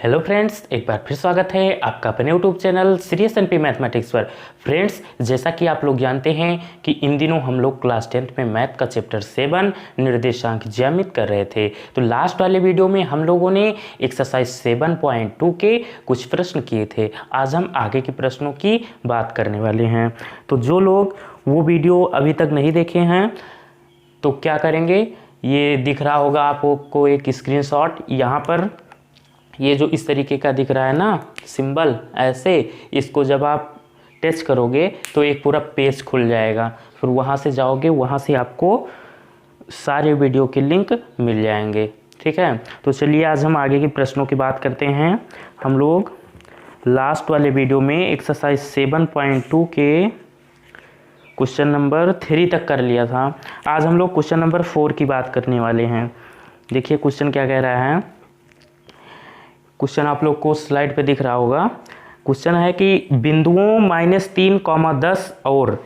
Hello friends, एक बार फिर स्वागत है आपका अपने YouTube channel serious NP mathematics पर। फ्रेंड्स, जैसा कि आप लोग जानते हैं कि इन दिनों हम लोग क्लास 10th में मैथ का चैप्टर 7 निर्देशांक ज्यामिति कर रहे थे। तो लास्ट वाले वीडियो में हम लोगों ने एक्सरसाइज 7.2 के कुछ प्रश्न किए थे। आज हम आगे के प्रश्नों की बात करने वाले हैं। तो जो लोग वो वीडियो अभी तक नहीं देखे हैं तो क्या करेंगे, ये दिख रहा होगा आपको एक स्क्रीनशॉट। यहाँ पर ये जो इस तरीके का दिख रहा है ना सिंबल, ऐसे इसको जब आप टच करोगे तो एक पूरा पेज खुल जाएगा। फिर वहाँ से जाओगे, वहाँ से आपको सारे वीडियो के लिंक मिल जाएंगे। ठीक है, तो चलिए आज हम आगे के प्रश्नों की बात करते हैं। हम लोग लास्ट वाले वीडियो में एक्सरसाइज 7.2 के क्वेश्चन नंबर 3 तक कर लिया था। आज हम लोग क्वेश्चन नंबर 4 की बात करने वाले हैं। देखिए क्वेश्चन क्या कह रहा है। क्वेश्चन आप लोग को स्लाइड पे दिख रहा होगा। क्वेश्चन है कि बिंदुओं -3, 10 और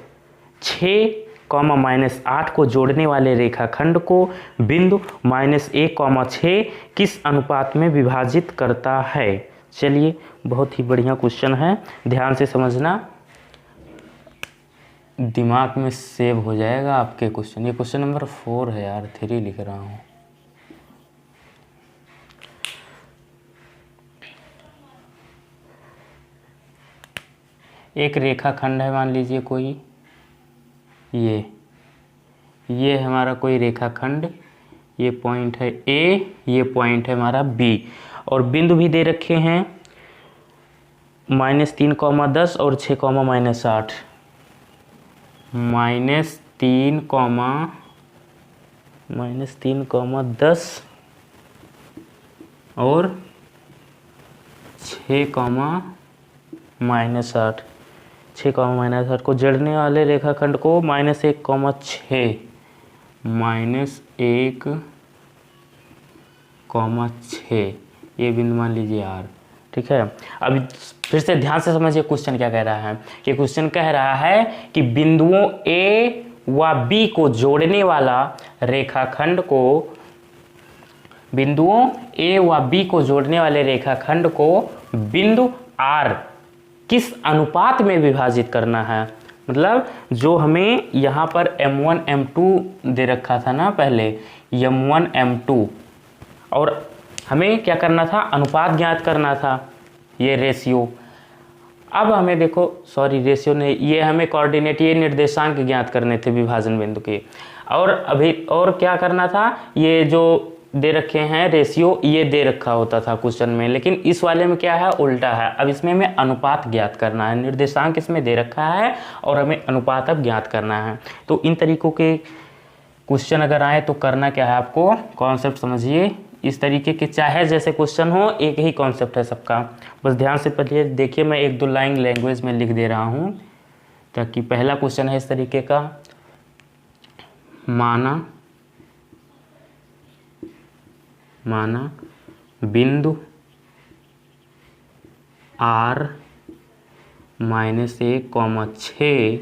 6, -8 को जोड़ने वाले रेखाखंड को बिंदु -1, 6 किस अनुपात में विभाजित करता है। चलिए, बहुत ही बढ़िया क्वेश्चन है, ध्यान से समझना, दिमाग में सेव हो जाएगा आपके क्वेश्चन। ये क्वेश्चन नंबर 4 है यार, 3 लिख रहा हूँ। एक रेखाखंड है, मान लीजिए कोई, ये हमारा कोई रेखाखंड, ये पॉइंट है ए, ये पॉइंट है हमारा बी, और बिंदु भी दे रखे हैं -3, 10 और 6, -8। -3, -10 और 6, -8। 6, -8 को जोड़ने वाले रेखाखंड को -1, 6, -1, 6 ये बिंदु मान लीजिए आर। ठीक है, अब फिर से ध्यान से समझिए क्वेश्चन क्या कह रहा है। कि क्वेश्चन कह रहा है कि बिंदुओं ए व बी को जोड़ने वाला रेखाखंड को, बिंदुओं ए व बी को जोड़ने वाले रेखाखंड को बिंदु आर किस अनुपात में विभाजित करना है। मतलब जो हमें यहाँ पर m1 m2 दे रखा था ना पहले, m1 m2, और हमें क्या करना था, अनुपात ज्ञात करना था, ये रेशियो। अब हमें देखो, सॉरी रेशियो नहीं, ये हमें कोऑर्डिनेट, ये निर्देशांक ज्ञात करने थे विभाजन बिंदु के। और अभी और क्या करना था, ये जो दे रखे हैं रेशियो, ये दे रखा होता था क्वेश्चन में, लेकिन इस वाले में क्या है, उल्टा है। अब इसमें हमें अनुपात ज्ञात करना है, निर्देशांक इसमें दे रखा है और हमें अनुपात अब ज्ञात करना है। तो इन तरीकों के क्वेश्चन अगर आए तो करना क्या है, आपको कॉन्सेप्ट समझिए। इस तरीके के चाहे जैसे क्वेश्चन हो, एक ही कॉन्सेप्ट है सबका, बस ध्यान से पढ़िए। देखिए मैं 1-2 लाइन लैंग्वेज में लिख दे रहा हूँ ताकि पहला क्वेश्चन है इस तरीके का। माना बिंदु R -1, 6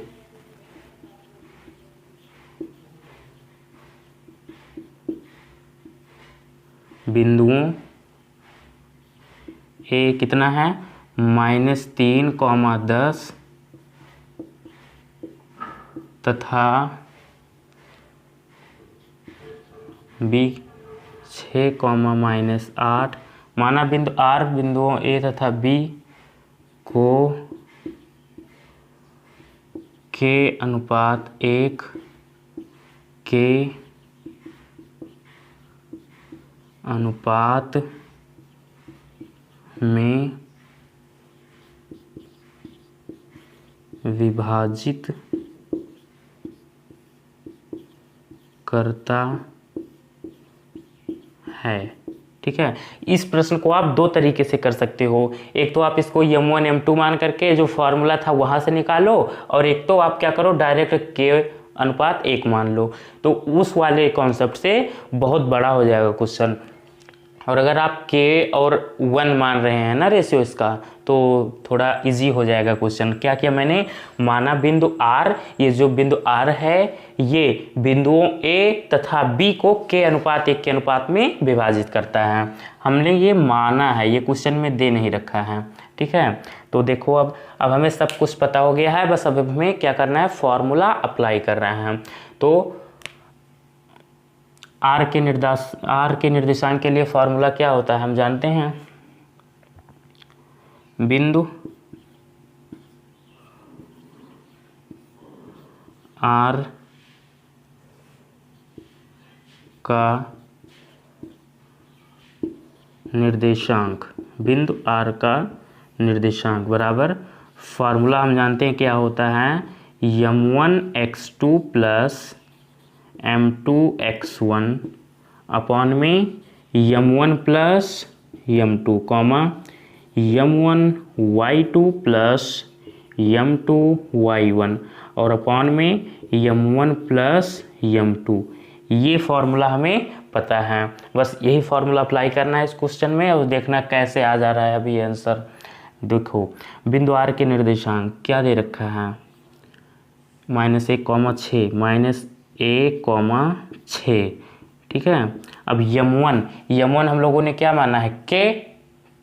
बिंदुओं ए कितना है, -3, 10 तथा बी 6, -8। माना बिंदु आर बिंदुओं ए तथा बी को के अनुपात 1 के अनुपात में विभाजित करता है। ठीक है, इस प्रश्न को आप 2 तरीके से कर सकते हो। एक तो आप इसको m1 m2 मान करके जो फॉर्मूला था वहां से निकालो, और एक तो आप क्या करो, डायरेक्ट k अनुपात 1 मान लो। तो उस वाले कॉन्सेप्ट से बहुत बड़ा हो जाएगा क्वेश्चन। और अगर आप k और 1 मान रहे हैं ना रेशियो इसका, तो थोड़ा इजी हो जाएगा क्वेश्चन। क्या किया मैंने, माना बिंदु R, ये जो बिंदु R है ये बिंदुओं ए तथा बी को k अनुपात 1 के अनुपात में विभाजित करता है। हमने ये माना है, ये क्वेश्चन में दे नहीं रखा है, ठीक है। तो देखो अब हमें सब कुछ पता हो गया है, बस अब हमें क्या करना है, फॉर्मूला अप्लाई कर रहे हैं। तो आर के निर्देशांक के लिए फॉर्मूला क्या होता है हम जानते हैं, बिंदु आर का निर्देशांक, बिंदु आर का निर्देशांक बराबर फार्मूला हम जानते हैं क्या होता है, m1x2 प्लस m2x1 अपॉन में m1 plus m2 comma m1y2 plus m2y1 और अपॉन में m1 प्लस m2। ये फॉर्मूला हमें पता है, बस यही फॉर्मूला अप्लाई करना है इस क्वेश्चन में और देखना कैसे आ जा रहा है अभी आंसर। देखो बिंदु आर के निर्देशांक क्या दे रखा है, -1,6 -1,6, ठीक है। अब m1 हम लोगों ने क्या माना है, k,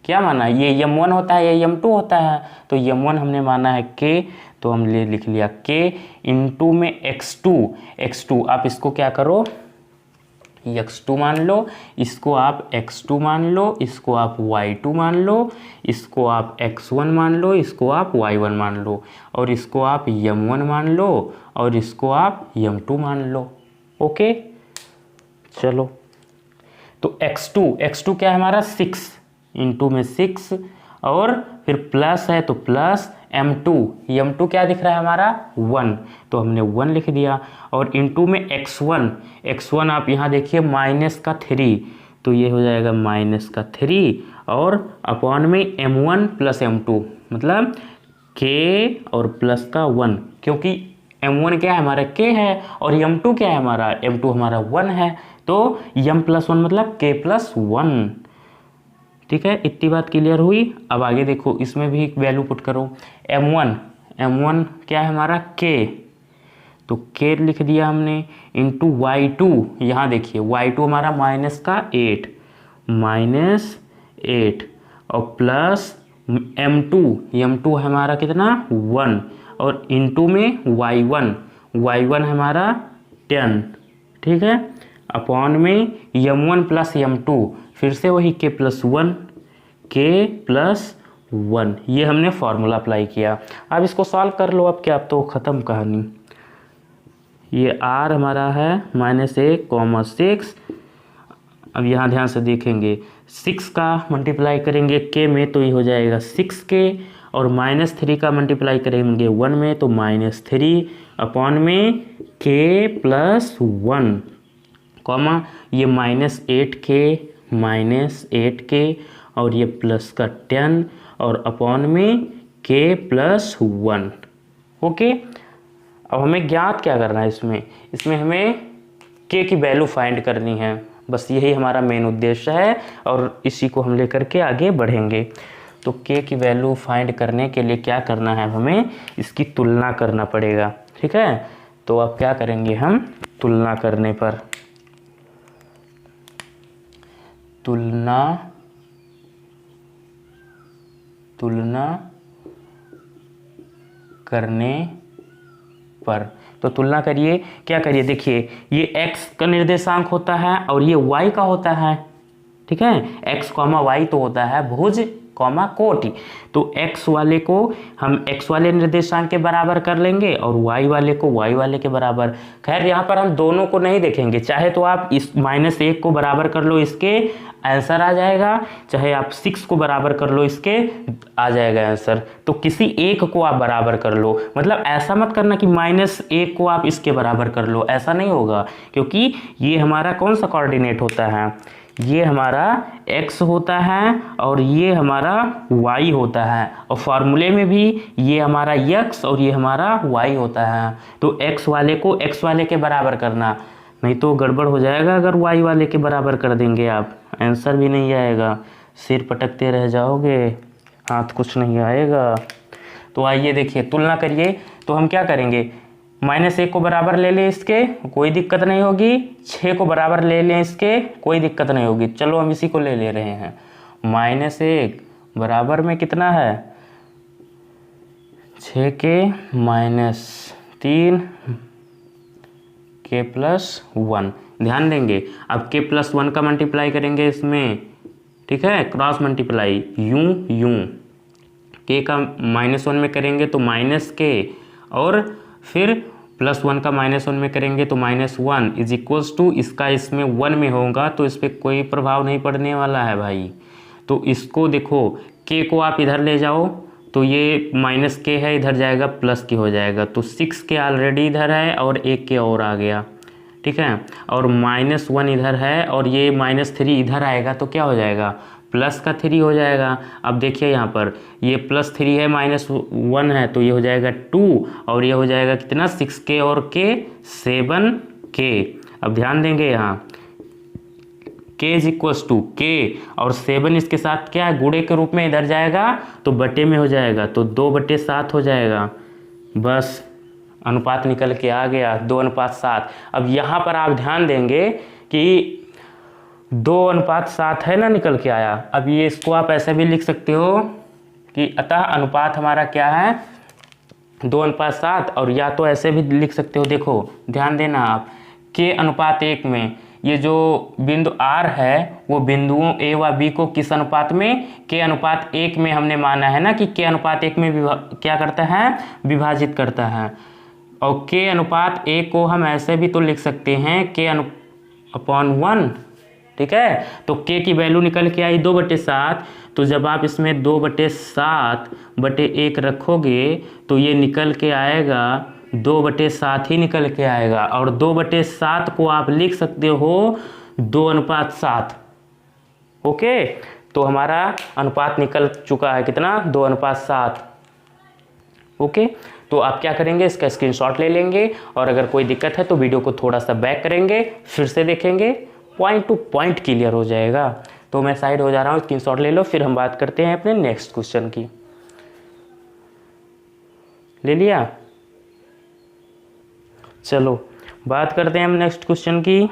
क्या माना है, ये m1 होता है, ये m2 होता है, तो m1 हमने माना है k, तो हम लिख लिया k इंटू में x2 आप इसको क्या करो, x2 मान लो, इसको आप x2 मान लो, इसको आप y2 मान लो, इसको आप x1 मान लो, इसको आप y1 मान लो, और इसको आप m1 मान लो, और इसको आप m2 मान लो। ओके चलो, तो x2 क्या है हमारा, 6 इंटू में 6 और फिर प्लस है तो प्लस m2 क्या दिख रहा है हमारा 1, तो हमने 1 लिख दिया, और इंटू में x1 आप यहाँ देखिए -3, तो ये हो जाएगा -3 और अपॉन में m1 प्लस m2 मतलब k और प्लस का 1, क्योंकि m1 क्या है हमारा k है और m2 क्या है हमारा, m2 हमारा 1 है, तो m प्लस 1 मतलब k प्लस 1, ठीक है। इतनी बात क्लियर हुई। अब आगे देखो, इसमें भी वैल्यू पुट करो, m1 क्या है हमारा k, तो k लिख दिया हमने, इंटू y2, यहाँ देखिए y2 हमारा -8 और प्लस m2 हमारा कितना 1 और इंटू में y1 हमारा 10, ठीक है, अपॉन में m1 प्लस m2 फिर से वही k प्लस 1, ये हमने फॉर्मूला अप्लाई किया। अब इसको सॉल्व कर लो, अब क्या, अब तो ख़त्म कहानी। ये r हमारा है -1,6, अब यहाँ ध्यान से देखेंगे 6 का मल्टीप्लाई करेंगे k में तो ये हो जाएगा 6k, और -3 का मल्टीप्लाई करेंगे 1 में तो -3 अपॉन में k प्लस 1 कॉमा ये -8k और ये प्लस का 10 और अपॉन में k प्लस 1। ओके, अब हमें ज्ञात क्या करना है, इसमें हमें k की वैल्यू फाइंड करनी है, बस यही हमारा मेन उद्देश्य है और इसी को हम लेकर के आगे बढ़ेंगे। तो k की वैल्यू फाइंड करने के लिए क्या करना है, हमें इसकी तुलना करना पड़ेगा, ठीक है। तो अब क्या करेंगे हम, तुलना करने पर तो तुलना करिए, क्या करिए, देखिए ये x का निर्देशांक होता है और ये y का होता है, ठीक है। x, y तो होता है भुज, कोटि, तो x वाले को हम x वाले निर्देशांक के बराबर कर लेंगे और y वाले को y वाले के बराबर। खैर यहाँ पर हम दोनों को नहीं देखेंगे, चाहे तो आप इस -1 को बराबर कर लो, इसके आंसर आ जाएगा, चाहे आप 6 को बराबर कर लो, इसके आ जाएगा आंसर। तो किसी एक को आप बराबर कर लो, मतलब ऐसा मत करना कि -1 को आप इसके बराबर कर लो, ऐसा नहीं होगा, क्योंकि ये हमारा कौन सा कोऑर्डिनेट होता है, ये हमारा x होता है और ये हमारा y होता है, और फार्मूले में भी ये हमारा x और ये हमारा y होता है। तो x वाले को x वाले के बराबर करना, नहीं तो गड़बड़ हो जाएगा अगर y वाले के बराबर कर देंगे आप, आंसर भी नहीं आएगा, सिर पटकते रह जाओगे, हाथ कुछ नहीं आएगा। तो आइए देखिए, तुलना करिए, तो हम क्या करेंगे, -1 को बराबर ले लें इसके, कोई दिक्कत नहीं होगी। 6 को बराबर ले लें इसके, कोई दिक्कत नहीं होगी। चलो हम इसी को ले ले रहे हैं। -1 बराबर में कितना है, 6 के -3 के +1। ध्यान देंगे अब के +1 का मल्टीप्लाई करेंगे इसमें, ठीक है, क्रॉस मल्टीप्लाई, यूं के का -1 में करेंगे तो -k, और फिर +1 का -1 में करेंगे तो -1 इज इक्वल्स टू, इसका इसमें 1 में होगा तो इस पर कोई प्रभाव नहीं पड़ने वाला है भाई। तो इसको देखो, k को आप इधर ले जाओ तो ये -k है, इधर जाएगा +k हो जाएगा, तो 6k ऑलरेडी इधर है और 1k और आ गया, ठीक है। और -1 इधर है और ये -3 इधर आएगा तो क्या हो जाएगा, +3 हो जाएगा। अब देखिए यहाँ पर ये +3 है, -1 है, तो ये हो जाएगा 2, और ये हो जाएगा कितना, 6k और k 7k। अब ध्यान देंगे यहाँ k is equals to k और 7 इसके साथ क्या है, गुणे के रूप में इधर जाएगा तो बटे में हो जाएगा, तो 2/7 हो जाएगा। बस अनुपात निकल के आ गया 2:7। अब यहाँ पर आप ध्यान देंगे कि 2:7 है ना, निकल के आया। अब ये इसको आप ऐसे भी लिख सकते हो कि अतः अनुपात हमारा क्या है, 2:7, और या तो ऐसे भी लिख सकते हो, देखो ध्यान देना आप, k/1 में ये जो बिंदु R है वो बिंदुओं A व B को किस अनुपात में, k/1 में हमने माना है ना कि k/1 में क्या करता है, विभाजित करता है। और k/1 को हम ऐसे भी तो लिख सकते हैं k/1, ठीक है। तो k की वैल्यू निकल के आई 2/7, तो जब आप इसमें 2/7/1 रखोगे तो ये निकल के आएगा 2/7 ही निकल के आएगा, और 2/7 को आप लिख सकते हो 2:7। ओके, तो हमारा अनुपात निकल चुका है कितना, 2:7। ओके, तो आप क्या करेंगे, इसका स्क्रीनशॉट ले लेंगे, और अगर कोई दिक्कत है तो वीडियो को थोड़ा सा बैक करेंगे, फिर से देखेंगे, पॉइंट टू पॉइंट क्लियर हो जाएगा। तो मैं साइड हो जा रहा हूँ, स्क्रीनशॉट ले लो, फिर हम बात करते हैं अपने नेक्स्ट क्वेश्चन की। ले लिया, चलो बात करते हैं हम नेक्स्ट क्वेश्चन की।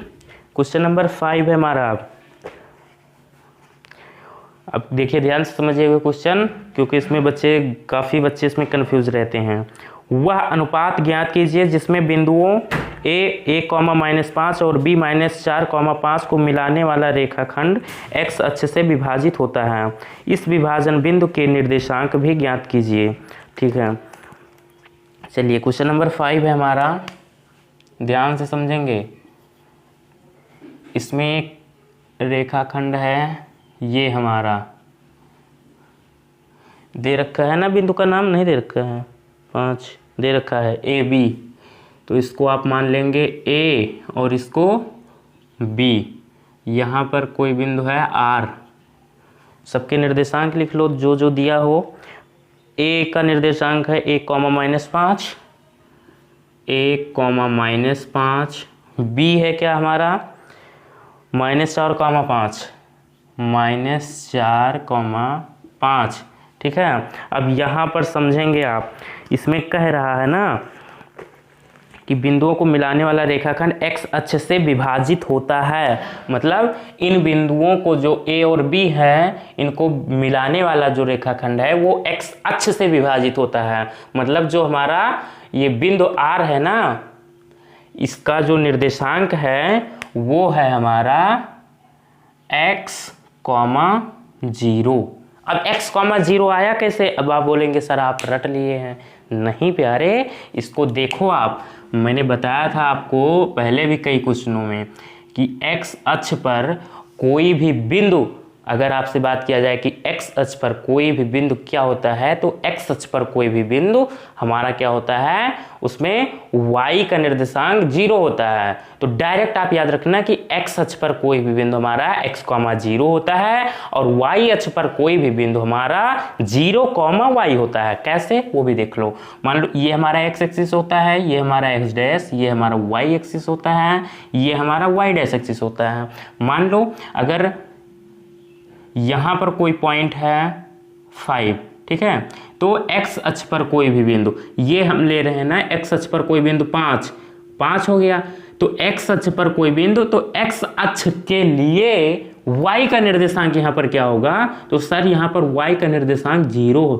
क्वेश्चन नंबर 5 है हमारा। अब देखिए ध्यान से समझिएगा क्वेश्चन, क्योंकि इसमें काफ़ी बच्चे इसमें कंफ्यूज रहते हैं। वह अनुपात ज्ञात कीजिए जिसमें बिंदुओं a 5 और b -4, 5 को मिलाने वाला रेखाखंड x अक्ष से विभाजित होता है। इस विभाजन बिंदु के निर्देशांक भी ज्ञात कीजिए। ठीक है, चलिए क्वेश्चन नंबर 5 है हमारा, ध्यान से समझेंगे। इसमें एक रेखाखंड है, ये हमारा दे रखा है ना, बिंदु का नाम नहीं दे रखा है, 5 दे रखा है AB, तो इसको आप मान लेंगे A और इसको B। यहाँ पर कोई बिंदु है R, सबके निर्देशांक लिख लो जो जो दिया हो। A का निर्देशांक है a, -5, a, -5। B है क्या हमारा, -4, -5, -4, 5। ठीक है, अब यहाँ पर समझेंगे आप, इसमें कह रहा है ना कि बिंदुओं को मिलाने वाला रेखाखंड x अक्ष से विभाजित होता है। मतलब इन बिंदुओं को जो a और b है, इनको मिलाने वाला जो रेखाखंड है वो x अक्ष से विभाजित होता है। मतलब जो हमारा ये बिंदु R है ना, इसका जो निर्देशांक है वो है हमारा x, 0। अब x, 0 आया कैसे? अब आप बोलेंगे सर आप रट लिए हैं। नहीं प्यारे, इसको देखो आप, मैंने बताया था आपको पहले भी कई क्वेश्चनों में कि x अक्ष पर कोई भी बिंदु, अगर आपसे बात किया जाए कि x अक्ष पर कोई भी बिंदु क्या होता है, तो x अक्ष पर कोई भी बिंदु हमारा क्या होता है, उसमें y का निर्देशांक 0 होता है। तो डायरेक्ट आप याद रखना कि x अक्ष पर कोई भी बिंदु हमारा x, 0 होता है, और y अक्ष पर कोई भी बिंदु हमारा 0, y होता है। कैसे, वो भी देख लो। मान लो ये हमारा x एक्सिस होता है, ये हमारा x डैश, ये हमारा y एक्सिस होता है, ये हमारा y डैश एक्सिस होता है। मान लो अगर यहाँ पर कोई पॉइंट है 5, ठीक है। तो x अक्ष पर कोई भी बिंदु, ये हम ले रहे हैं ना x अक्ष पर कोई बिंदु 5 हो गया। तो x अक्ष पर कोई बिंदु, तो x अक्ष के लिए y का निर्देशांक यहाँ पर क्या होगा, तो सर यहाँ पर y का निर्देशांक 0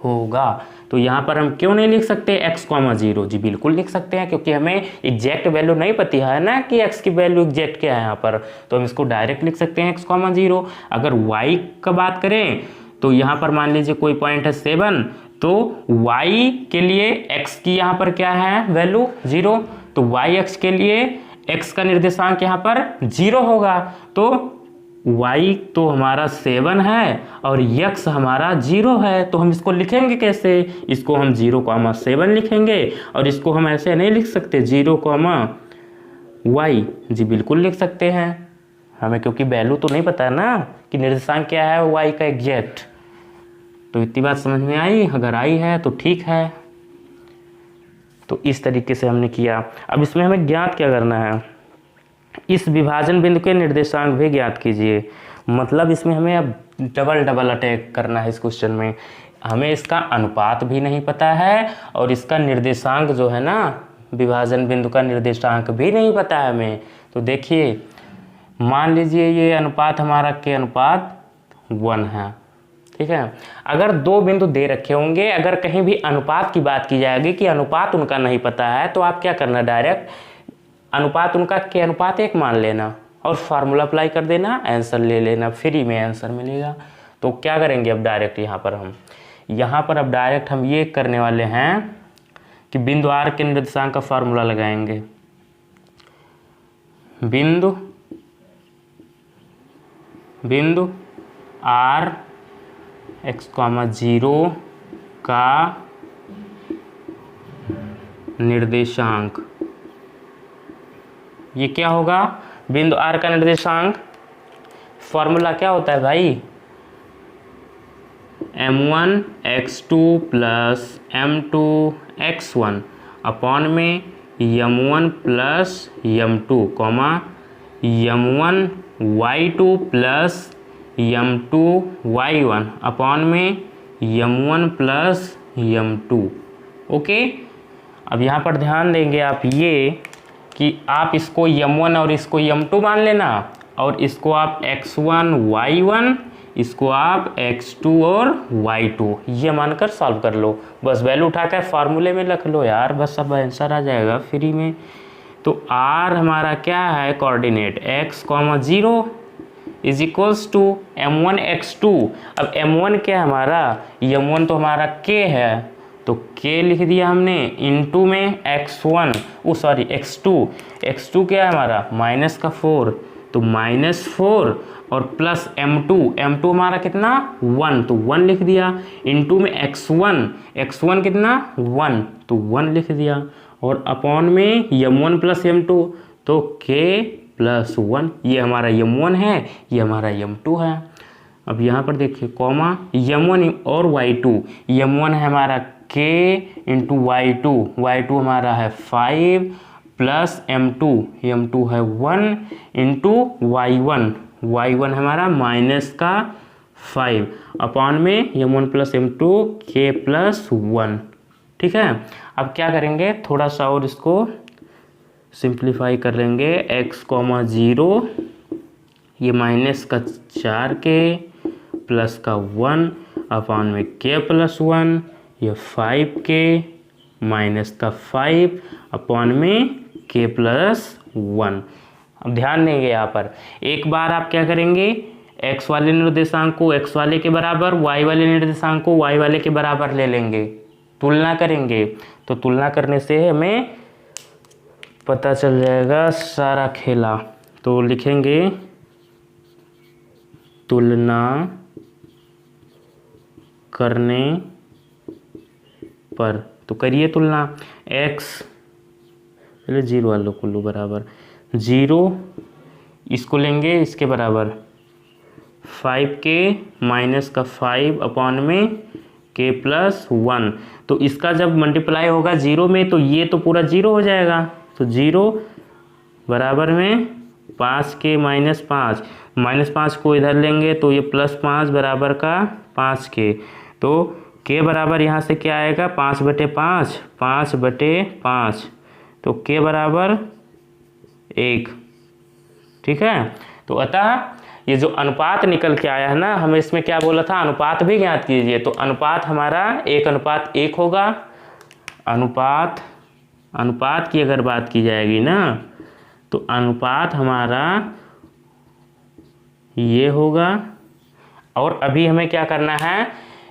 होगा। तो यहाँ पर हम क्यों नहीं लिख सकते x, 0? जी बिल्कुल लिख सकते हैं, क्योंकि हमें एग्जैक्ट वैल्यू नहीं पता है ना कि x की वैल्यू एग्जैक्ट क्या है यहाँ पर, तो हम इसको डायरेक्ट लिख सकते हैं x, 0। अगर y का बात करें तो यहाँ पर मान लीजिए कोई पॉइंट है 7, तो y के लिए x की यहाँ पर क्या है वैल्यू 0, तो y अक्ष के लिए x का निर्देशांक यहाँ पर 0 होगा। तो y तो हमारा 7 है और x हमारा 0 है, तो हम इसको लिखेंगे कैसे, इसको हम 0,7 लिखेंगे, और इसको हम ऐसे नहीं लिख सकते 0, y। जी बिल्कुल लिख सकते हैं, हमें क्योंकि वैल्यू तो नहीं पता है ना कि निर्देशांक क्या है y का एग्जैक्ट। तो इतनी बात समझ में आई, अगर आई है तो ठीक है। तो इस तरीके से हमने किया। अब इसमें हमें ज्ञात क्या करना है, इस विभाजन बिंदु के निर्देशांक भी ज्ञात कीजिए। मतलब इसमें हमें अब डबल अटैक करना है इस क्वेश्चन में। हमें इसका अनुपात भी नहीं पता है और इसका निर्देशांक जो है ना, विभाजन बिंदु का निर्देशांक भी नहीं पता है हमें। तो देखिए, मान लीजिए ये अनुपात हमारा के अनुपात 1 है, ठीक है। अगर दो बिंदु दे रखे होंगे, अगर कहीं भी अनुपात की बात की जाएगी कि अनुपात उनका नहीं पता है, तो आप क्या करना, डायरेक्ट अनुपात उनका के अनुपात 1 मान लेना और फार्मूला अप्लाई कर देना, आंसर ले लेना, फ्री में आंसर मिलेगा। तो क्या करेंगे अब डायरेक्ट यहाँ पर अब डायरेक्ट हम ये करने वाले हैं कि बिंदु आर के निर्देशांक का फार्मूला लगाएंगे। बिंदु आर x, 0 का निर्देशांक, ये क्या होगा, बिंदु आर का निर्देशांक फॉर्मूला क्या होता है भाई, m1 x2 plus m2 x1 upon में m1 plus m2 m1 y2 plus m2 y1 upon में m1 प्लस m2। ओके, अब यहाँ पर ध्यान देंगे आप ये कि आप इसको m1 और इसको m2 मान लेना, और इसको आप x1 y1, इसको आप x2 और y2 ये मानकर सॉल्व कर लो। बस वैल्यू उठाकर फार्मूले में रख लो यार, बस अब आंसर आ जाएगा फ्री में। तो r हमारा क्या है, coordinate x, 0 is equals to m1 x2। अब m1 क्या है हमारा, m1 तो हमारा k है, तो k लिख दिया हमने, इनटू में x1 x2 क्या है हमारा -4, तो -4 और प्लस m2 हमारा कितना 1, तो 1 लिख दिया, इनटू में x1 कितना 1, तो 1 लिख दिया, और अपॉन में m1 प्लस m2, तो k प्लस 1, ये हमारा m1 है, ये हमारा m2 है। अब यहाँ पर देखिए कॉमा m1 और y2, m1 है हमारा k इंटू y2 हमारा है 5 प्लस m2 है 1 इंटू y1 हमारा -5 अपॉन में m1 plus m2 k plus 1। ठीक है, अब क्या करेंगे, थोड़ा सा और इसको सिंप्लीफाई कर लेंगे। x, 0 ये -4k प्लस का 1 अपॉन में k प्लस 1, ये 5k -5 अपॉन में k प्लस 1। अब ध्यान देंगे यहाँ पर, एक बार आप क्या करेंगे, x वाले निर्देशांक को x वाले के बराबर, y वाले निर्देशांक को y वाले के बराबर ले लेंगे, तुलना करेंगे। तो तुलना करने से हमें पता चल जाएगा सारा खेला। तो लिखेंगे तुलना करने पर, तो करिए तुलना, x पहले 0 वालों को लो बराबर 0, इसको लेंगे इसके बराबर 5k -5 अपॉन में k प्लस 1। तो इसका जब मल्टीप्लाई होगा 0 में, तो ये तो पूरा 0 हो जाएगा, तो 0 बराबर में 5k -5 को इधर लेंगे, तो ये +5 बराबर का 5k, तो k बराबर यहाँ से क्या आएगा 5/5, 5/5, तो k बराबर 1। ठीक है, तो अतः ये जो अनुपात निकल के आया है ना, हमें इसमें क्या बोला था, अनुपात भी ज्ञात कीजिए। तो अनुपात हमारा 1:1 होगा। अनुपात की अगर बात की जाएगी ना, तो अनुपात हमारा ये होगा। और अभी हमें क्या करना है,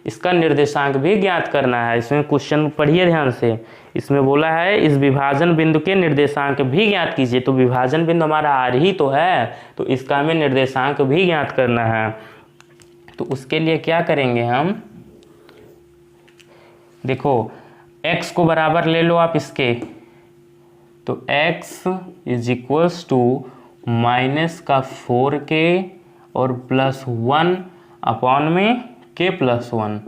इसका निर्देशांक भी ज्ञात करना है। इसमें क्वेश्चन पढ़िए ध्यान से, इसमें बोला है इस विभाजन बिंदु के निर्देशांक भी ज्ञात कीजिए। तो विभाजन बिंदु हमारा आर ही तो है, तो इसका हमें निर्देशांक भी ज्ञात करना है। तो उसके लिए क्या करेंगे हम, देखो x को बराबर ले लो आप इसके, तो x is equals to -4k और +1 अपॉन में k+1,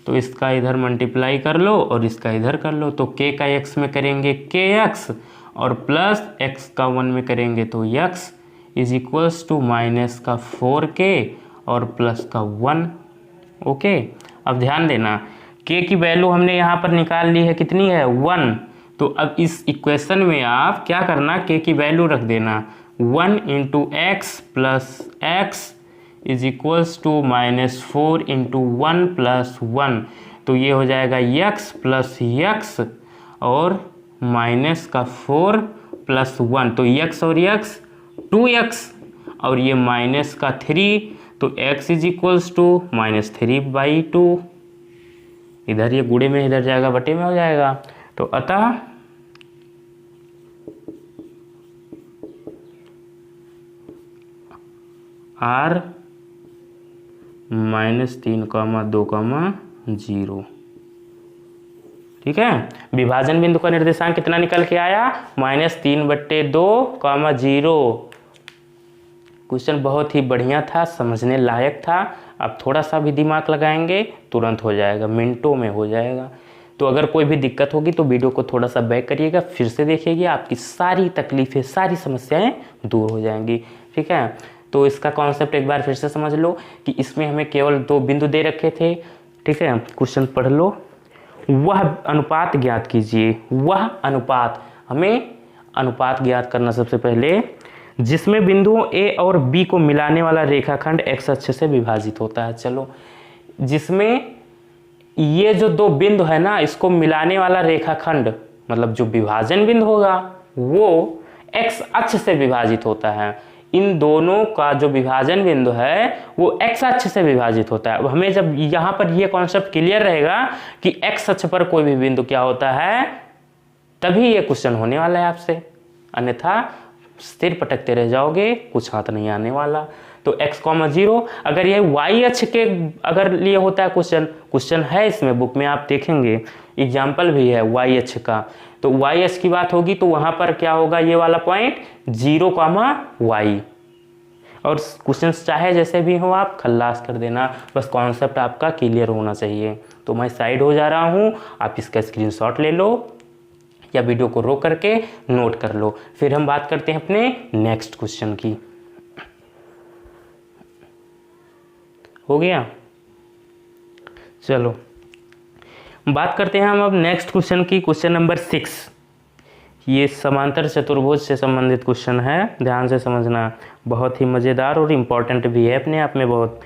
तो इसका इधर मल्टीप्लाई कर लो और इसका इधर कर लो। तो k का x में करेंगे kx और प्लस x का 1 में करेंगे तो x is equals to -4k और +1। ओके, अब ध्यान देना k की वैल्यू हमने यहाँ पर निकाल ली है, कितनी है 1। तो अब इस इक्वेशन में आप क्या करना, k की वैल्यू रख देना 1 × x + x is equals to -4 × 1 + 1, तो ये हो जाएगा x + x और -4 + 1, तो x और x 2x और ये -3, तो x इज इक्वल्स टू -3/2। इधर ये गुणे में इधर जाएगा, बटे में हो जाएगा। तो अतः r -3,2,0। ठीक है, विभाजन बिंदु का निर्देशांक कितना निकल के आया, -3/2,0। क्वेश्चन बहुत ही बढ़िया था, समझने लायक था। आप थोड़ा सा भी दिमाग लगाएंगे तुरंत हो जाएगा, मिनटों में हो जाएगा। तो अगर कोई भी दिक्कत होगी तो वीडियो को थोड़ा सा बैक करिएगा, फिर से देखिएगा, आपकी सारी तकलीफें, सारी समस्याएं दूर हो जाएंगी। ठीक है, तो इसका कॉन्सेप्ट एक बार फिर से समझ लो कि इसमें हमें केवल 2 बिंदु दे रखे थे। ठीक है, क्वेश्चन पढ़ लो, वह अनुपात ज्ञात कीजिए। वह अनुपात, हमें अनुपात ज्ञात करना सबसे पहले, जिसमें बिंदुओं ए और बी को मिलाने वाला रेखाखंड एक्स अक्ष से विभाजित होता है। चलो, जिसमें ये जो 2 बिंदु है ना, इसको मिलाने वाला रेखाखंड मतलब जो विभाजन बिंदु होगा वो एक्स अक्ष से विभाजित होता है। इन दोनों का जो विभाजन बिंदु है वो एक्स अक्ष से विभाजित होता है। अब हमें जब यहाँ पर ये कॉन्सेप्ट क्लियर रहेगा कि एक्स अक्ष पर कोई भी बिंदु क्या होता है, तभी ये क्वेश्चन होने वाला है आपसे, अन्यथा स्थिर पटकते रह जाओगे, कुछ हाथ नहीं आने वाला। तो x, 0, अगर ये y अक्ष के अगर लिए होता है क्वेश्चन है इसमें बुक में, आप देखेंगे एग्जाम्पल भी है y अक्ष का, तो y अक्ष की बात होगी तो वहां पर क्या होगा, ये वाला पॉइंट 0, y। और क्वेश्चन चाहे जैसे भी हो आप खल्लास कर देना, बस कॉन्सेप्ट आपका क्लियर होना चाहिए। तो मैं साइड हो जा रहा हूँ, आप इसका स्क्रीनशॉट ले लो या वीडियो को रोक करके नोट कर लो। फिर हम बात करते हैं अपने नेक्स्ट क्वेश्चन की। हो गया, चलो बात करते हैं हम अब नेक्स्ट क्वेश्चन की, क्वेश्चन नंबर 6। ये समांतर चतुर्भुज से संबंधित क्वेश्चन है, ध्यान से समझना, बहुत ही मज़ेदार और इम्पॉर्टेंट भी है अपने आप में बहुत।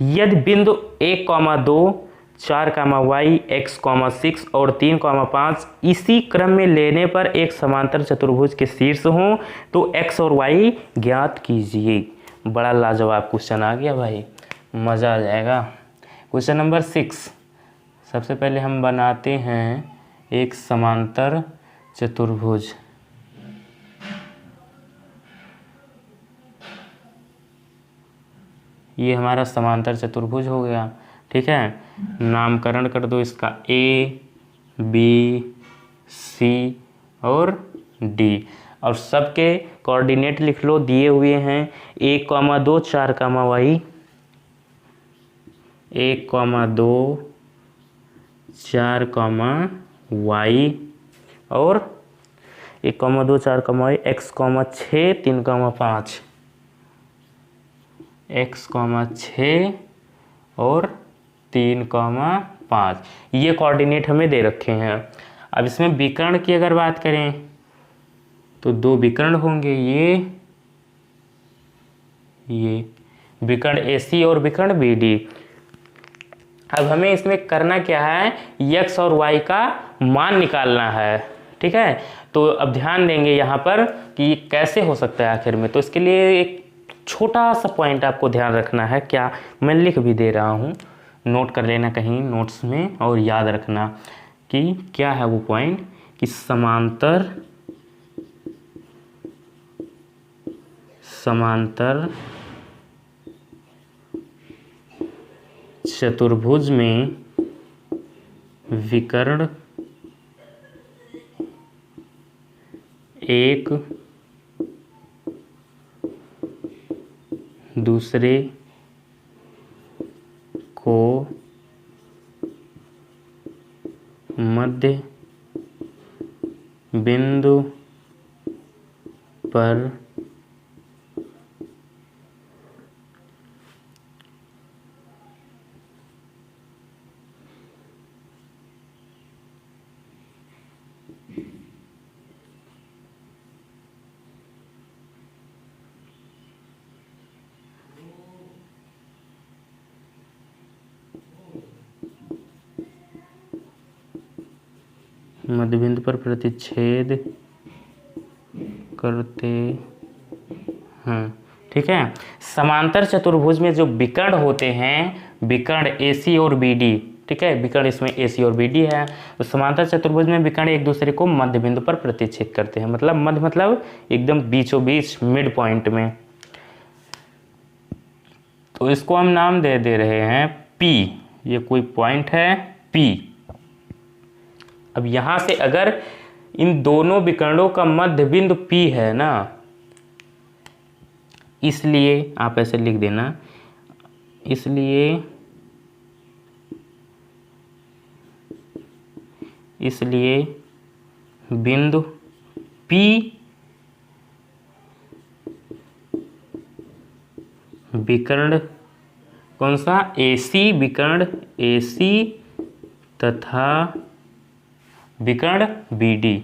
यदि बिंदु 1,2, 4,y, x, 6 और 3,5 इसी क्रम में लेने पर एक समांतर चतुर्भुज के शीर्ष हों तो x और y ज्ञात कीजिए। बड़ा लाजवाब क्वेश्चन आ गया भाई, मज़ा आ जाएगा। क्वेश्चन नंबर 6, सबसे पहले हम बनाते हैं एक समांतर चतुर्भुज। ये हमारा समांतर चतुर्भुज हो गया। ठीक है, नामकरण कर दो इसका A, B, C और D, और सबके कोऑर्डिनेट लिख लो, दिए हुए हैं 1,2, 4,y, 1,2, 4,y और 1,2, 4,y, x, 6, 3,5, x, 6 और 3,5 ये कोऑर्डिनेट हमें दे रखे हैं। अब इसमें विकर्ण की अगर बात करें तो 2 विकर्ण होंगे, ये विकर्ण AC और विकर्ण BD। अब हमें इसमें करना क्या है, x और y का मान निकालना है, ठीक है। तो अब ध्यान देंगे यहाँ पर कि कैसे हो सकता है आखिर में। तो इसके लिए एक छोटा सा पॉइंट आपको ध्यान रखना है, क्या मैं लिख भी दे रहा हूँ, नोट कर लेना कहीं नोट्स में और याद रखना कि क्या है वो पॉइंट, कि समांतर चतुर्भुज में विकर्ण एक दूसरे को मध्य बिंदु पर मध्य बिंदु पर प्रतिच्छेद करते हैं, ठीक है। समांतर चतुर्भुज में जो विकर्ण होते हैं, विकर्ण AC और BD, ठीक है, विकर्ण इसमें AC और BD है। तो समांतर चतुर्भुज में विकर्ण एक दूसरे को मध्य बिंदु पर प्रतिच्छेद करते हैं, मतलब मध्य मतलब एकदम बीचों बीच मिड पॉइंट में। तो इसको हम नाम दे रहे हैं P, ये कोई पॉइंट है P। अब यहां से अगर इन दोनों विकर्णों का मध्य बिंदु P है ना, इसलिए आप ऐसे लिख देना, इसलिए बिंदु P विकर्ण कौन सा, AC विकर्ण AC तथा विकर्ण BD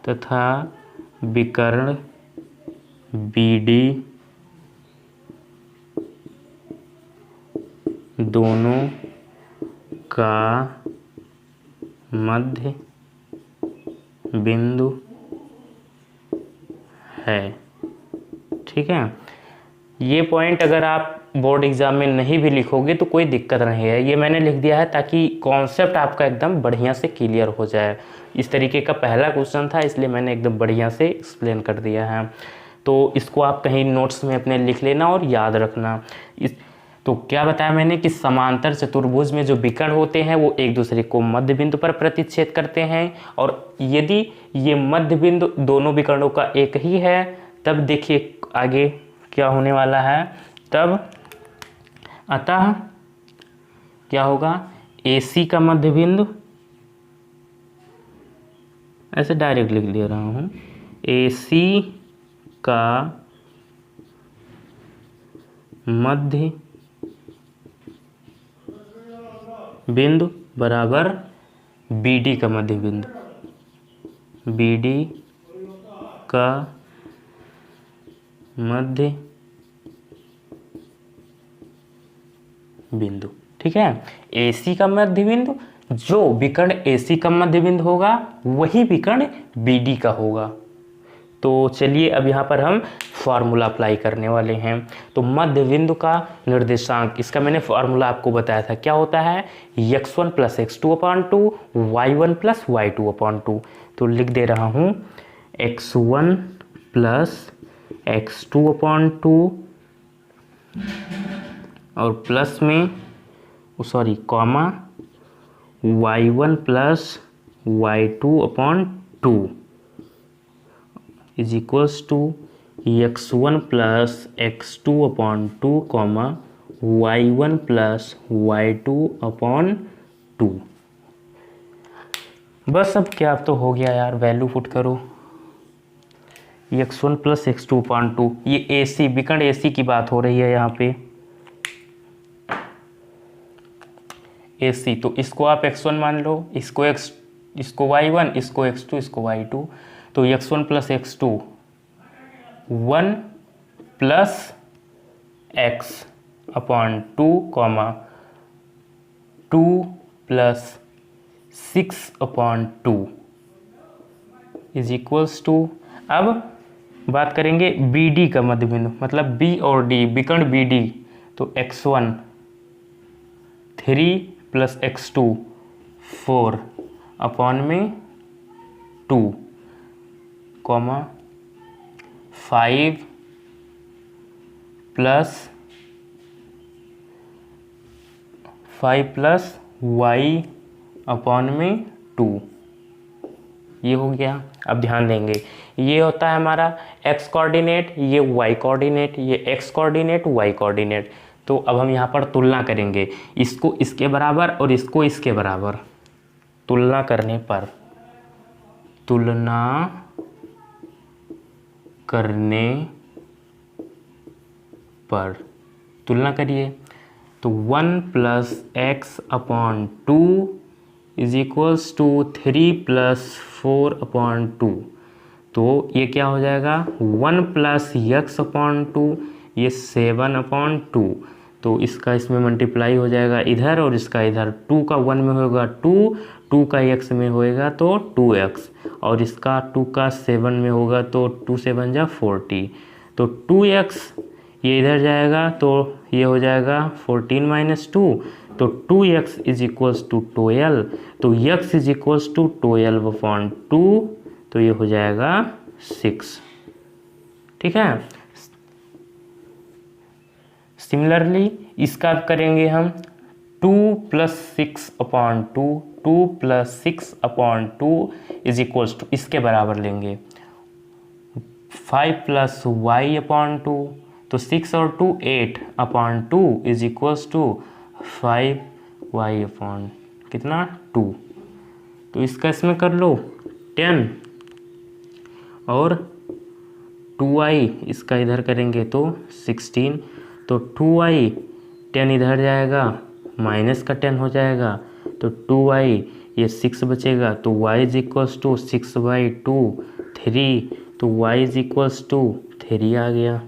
तथा विकर्ण BD दोनों का मध्य बिंदु है, ठीक है। ये पॉइंट अगर आप बोर्ड एग्जाम में नहीं भी लिखोगे तो कोई दिक्कत नहीं है, ये मैंने लिख दिया है ताकि कॉन्सेप्ट आपका एकदम बढ़िया से क्लियर हो जाए। इस तरीके का पहला क्वेश्चन था, इसलिए मैंने एकदम बढ़िया से एक्सप्लेन कर दिया है। तो इसको आप कहीं नोट्स में अपने लिख लेना और याद रखना। तो क्या बताया मैंने कि समांतर चतुर्भुज में जो विकर्ण होते हैं वो एक दूसरे को मध्य बिंदु पर प्रतिच्छेद करते हैं, और यदि ये मध्य बिंदु दोनों विकर्णों का एक ही है, तब देखिए आगे क्या होने वाला है। तब अतः क्या होगा, AC का मध्य बिंदु, ऐसे डायरेक्ट लिख दे रहा हूं, AC का मध्य बिंदु बराबर BD का मध्य बिंदु, BD का मध्य बिंदु, ठीक है। AC का मध्य बिंदु, जो विकर्ण AC का मध्य बिंदु होगा वही विकर्ण BD का होगा। तो चलिए अब यहाँ पर हम फार्मूला अप्लाई करने वाले हैं। तो मध्य बिंदु का निर्देशांक, इसका मैंने फार्मूला आपको बताया था, क्या होता है, x1 + x2/2 y1 + y2/2। तो लिख दे रहा हूँ x1 + x2/2 और प्लस में comma y1 + y2/2 is equals to x1 + x2/2 comma y1 + y2/2। बस अब क्या, अब तो हो गया यार, वैल्यू पुट करो। x1 + x2/2, ये AC विकर्ण AC की बात हो रही है यहाँ पे, AC, तो इसको आप x1 मान लो, इसको y1, इसको x2, इसको y2, तो x1 plus x2 1 plus x upon 2 comma 2 plus 6 upon 2 is equals to, अब बात करेंगे BD का मध्य बिंदु, मतलब B और D विकर्ण BD, तो x1 3 प्लस x2 4 अपॉन में 2 कॉमा 5 प्लस y अपॉन में 2, ये हो गया। अब ध्यान देंगे, ये होता है हमारा x कोऑर्डिनेट, ये y कोऑर्डिनेट, ये x कोऑर्डिनेट, y कोऑर्डिनेट। तो अब हम यहाँ पर तुलना करेंगे, इसको इसके बराबर और इसको इसके बराबर। तुलना करने पर, तुलना करिए, तो 1 plus X upon 2 is equals to 3 plus 4 upon 2, तो ये क्या हो जाएगा 1 प्लस एक्स अपॉन 2, ये 7 अपॉन 2, तो इसका इसमें मल्टीप्लाई हो जाएगा इधर और इसका इधर, 2 का 1 में होगा 2, 2 का x में होएगा तो 2x, और इसका 2 का 7 में होगा तो 2 7 जा 40, तो 2x ये इधर जाएगा तो ये हो जाएगा 14 माइनस 2, तो 2x इज इक्वल्स टू 12, तो x is equals to 12 upon 2, तो ये हो जाएगा 6। ठीक है, सिमिलरली इसका करेंगे हम 2 plus 6 upon 2, 2 plus 6 upon 2 is equals to, इसके बराबर लेंगे 5 प्लस y अपॉन 2, तो 6 और 2 8 upon 2 is equals to 5y upon कितना 2, तो इसका इसमें कर लो 10 और 2y इसका इधर करेंगे तो 16, तो 2y 10 इधर जाएगा माइनस का 10 हो जाएगा, तो 2y ये 6 बचेगा, तो y इज इक्वल्स टू 6/2 3, तो y इज इक्वल्स टू 3 आ गया।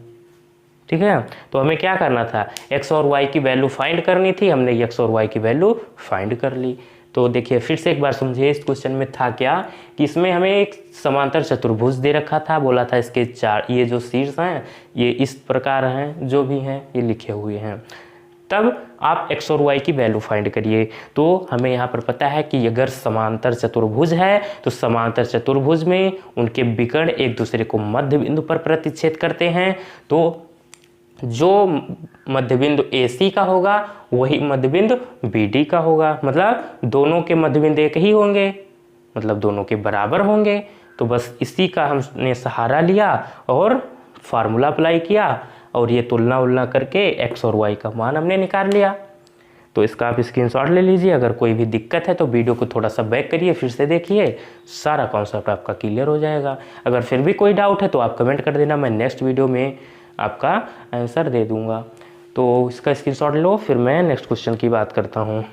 ठीक है, तो हमें क्या करना था, x और y की वैल्यू फाइंड करनी थी, हमने x और y की वैल्यू फाइंड कर ली। तो देखिए फिर से एक बार समझिए, इस क्वेश्चन में था क्या कि इसमें हमें एक समांतर चतुर्भुज दे रखा था, बोला था इसके चार ये जो शीर्ष हैं ये इस प्रकार हैं, जो भी हैं ये लिखे हुए हैं, तब आप x और y की वैल्यू फाइंड करिए। तो हमें यहाँ पर पता है कि अगर समांतर चतुर्भुज है तो समांतर चतुर्भुज में उनके विकर्ण एक दूसरे को मध्य बिंदु पर प्रतिच्छेद करते हैं, तो जो मध्य बिंदु AC का होगा वही मध्य बिंदु BD का होगा, मतलब दोनों के मध्य बिंदु एक ही होंगे, मतलब दोनों के बराबर होंगे। तो बस इसी का हमने सहारा लिया और फार्मूला अप्लाई किया और ये तुलना उलना करके x और y का मान हमने निकाल लिया। तो इसका आप स्क्रीनशॉट ले लीजिए, अगर कोई भी दिक्कत है तो वीडियो को थोड़ा सा बैक करिए, फिर से देखिए, सारा कॉन्सेप्ट आपका क्लियर हो जाएगा। अगर फिर भी कोई डाउट है तो आप कमेंट कर देना, मैं नेक्स्ट वीडियो में आपका आंसर दे दूंगा। तो इसका स्क्रीनशॉट लो, फिर मैं नेक्स्ट क्वेश्चन की बात करता हूँ।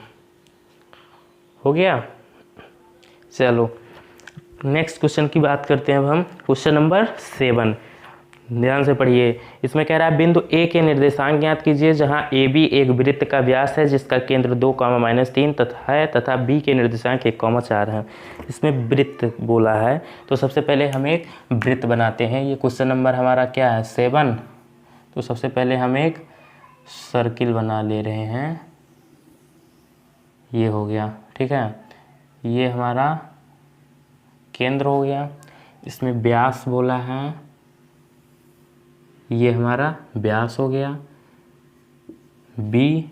हो गया, चलो नेक्स्ट क्वेश्चन की बात करते हैं अब हम। क्वेश्चन नंबर 7, ध्यान से पढ़िए। इसमें कह रहा है बिंदु A के निर्देशांक ज्ञात कीजिए, जहां AB एक वृत्त का व्यास है जिसका केंद्र 2, तथा है तथा B के निर्देशांक 1, 4 है। इसमें वृत्त बोला है, तो सबसे पहले हम एक वृत्त बनाते हैं। ये क्वेश्चन नंबर हमारा क्या है 7, तो सबसे पहले हम एक सर्किल बना ले रहे हैं, ये हो गया। ठीक है, ये हमारा केंद्र हो गया, इसमें व्यास बोला है, ये हमारा व्यास हो गया, B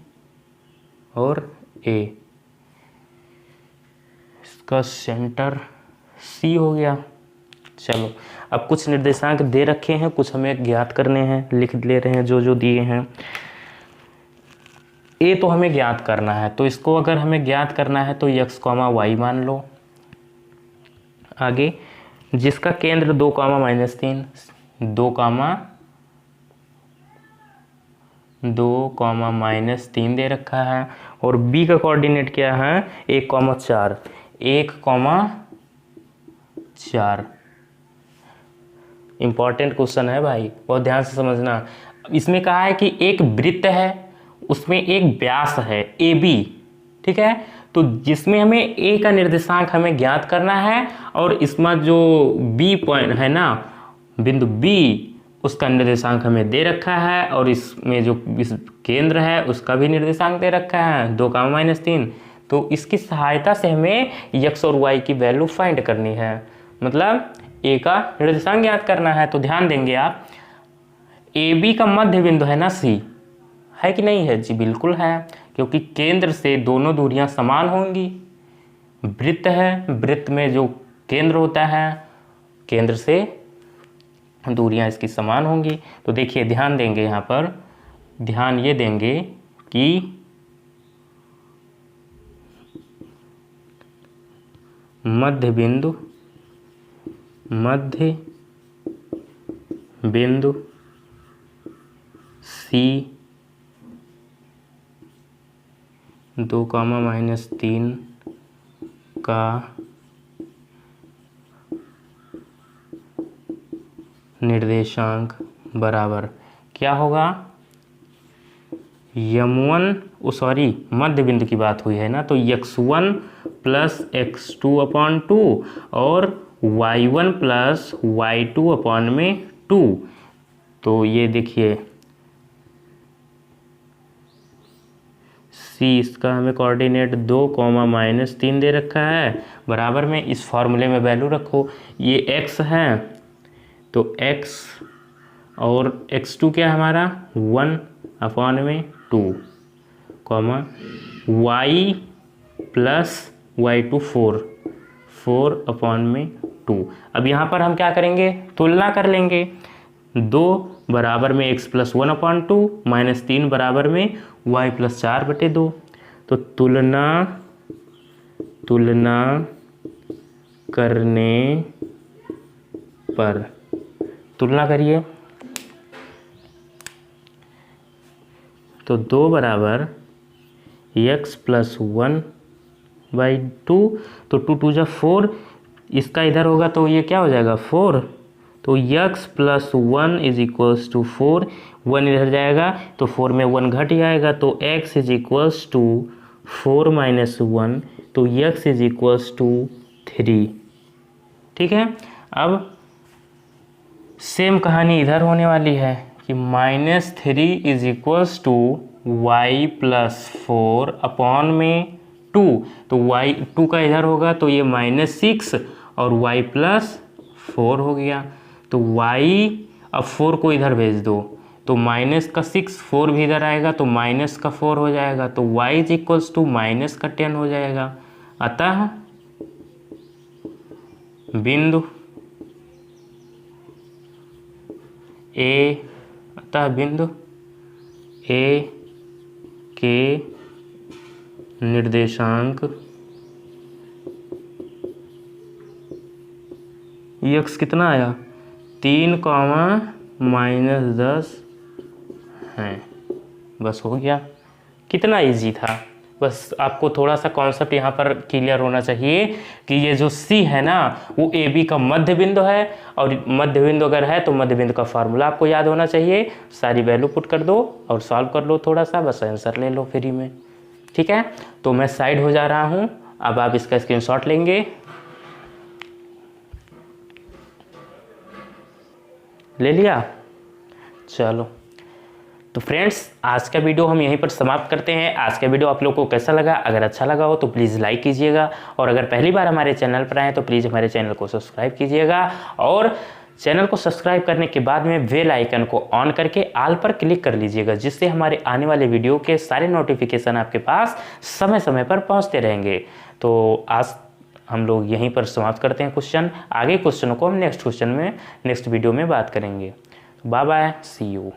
और A, इसका सेंटर C हो गया। चलो अब कुछ निर्देशांक दे रखे हैं, कुछ हमें ज्ञात करने हैं, लिख ले रहे हैं जो जो दिए हैं। A तो हमें ज्ञात करना है, तो इसको अगर हमें ज्ञात करना है तो x, y मान लो। आगे जिसका केंद्र 2, -3, 2, 2, -3 दे रखा है। और बी का कोऑर्डिनेट क्या है? 1, 4। इंपॉर्टेंट क्वेश्चन है भाई, बहुत ध्यान से समझना। इसमें कहा है कि एक वृत्त है, उसमें एक व्यास है ए बी, ठीक है। तो जिसमें हमें ए का निर्देशांक हमें ज्ञात करना है और इसमें जो बी पॉइंट है ना, बिंदु बी, उसका निर्देशांक हमें दे रखा है और इसमें जो इस केंद्र है उसका भी निर्देशांक दे रखा है 2, तो इसकी सहायता से हमें x और y की वैल्यू फाइंड करनी है, मतलब ए का निर्देशांक ज्ञात करना है। तो ध्यान देंगे आप, ए बी का मध्य बिंदु है ना सी, है कि नहीं है? जी बिल्कुल है, क्योंकि केंद्र से दोनों दूरियां समान होंगी। वृत्त है, वृत्त में जो केंद्र होता है, केंद्र से दूरियां इसकी समान होंगी। तो देखिए ध्यान देंगे, यहाँ पर ध्यान ये देंगे कि मध्य बिंदु सी 2, का निर्देशांक बराबर क्या होगा? मध्य बिंदु की बात हुई है ना, तो x1 + x2/2 और y1 + y2/2। तो ये देखिए सी, इसका हमें कोऑर्डिनेट 2, -3 दे रखा है, बराबर में इस फॉर्मूले में वैल्यू रखो। ये x है तो x और x2 क्या है हमारा? 1/2, y + y2 4/2। अब यहाँ पर हम क्या करेंगे? तुलना कर लेंगे। 2 बराबर में x + 1/2 -3 बराबर में y + 4/2। तो तुलना करने पर, तुलना करिए तो 2 बराबर x + 1/2, तो 2 2 जा 4, इसका इधर होगा तो ये क्या हो जाएगा? 4। तो x + 1 = 4, 1 इधर जाएगा तो 4 में 1 घट जाएगा, तो x = 4 - 1, तो x = 3। ठीक है। अब सेम कहानी इधर होने वाली है कि -3 = y + 4/2, तो y2 का इधर होगा तो ये -6 और y + 4 हो गया। तो y, अब 4 को इधर भेज दो तो -6, 4 भी इधर आएगा तो -4 हो जाएगा, तो y = -10 हो जाएगा। अतः बिंदु ए के निर्देशांक x कितना आया? 3, -10 है। बस हो गया। कितना इजी था। बस आपको थोड़ा सा कॉन्सेप्ट यहाँ पर क्लियर होना चाहिए कि ये जो C है ना, वो ए बी का मध्य बिंदु है, और मध्य बिंदु अगर है तो मध्य बिंदु का फार्मूला आपको याद होना चाहिए। सारी वैल्यू पुट कर दो और सॉल्व कर लो थोड़ा सा, बस आंसर ले लो फ्री में। ठीक है, तो मैं साइड हो जा रहा हूँ, अब आप इसका स्क्रीनशॉट लेंगे। ले लिया? चलो, तो फ्रेंड्स आज का वीडियो हम यहीं पर समाप्त करते हैं। आज का वीडियो आप लोगों को कैसा लगा? अगर अच्छा लगा हो तो प्लीज़ लाइक कीजिएगा, और अगर पहली बार हमारे चैनल पर आए तो प्लीज़ हमारे चैनल को सब्सक्राइब कीजिएगा, और चैनल को सब्सक्राइब करने के बाद में बेल आइकन को ऑन करके ऑल पर क्लिक कर लीजिएगा, जिससे हमारे आने वाले वीडियो के सारे नोटिफिकेशन आपके पास समय समय पर पहुँचते रहेंगे। तो आज हम लोग यहीं पर समाप्त करते हैं क्वेश्चन। आगे क्वेश्चनों को हम नेक्स्ट वीडियो में बात करेंगे। Bye bye, see you.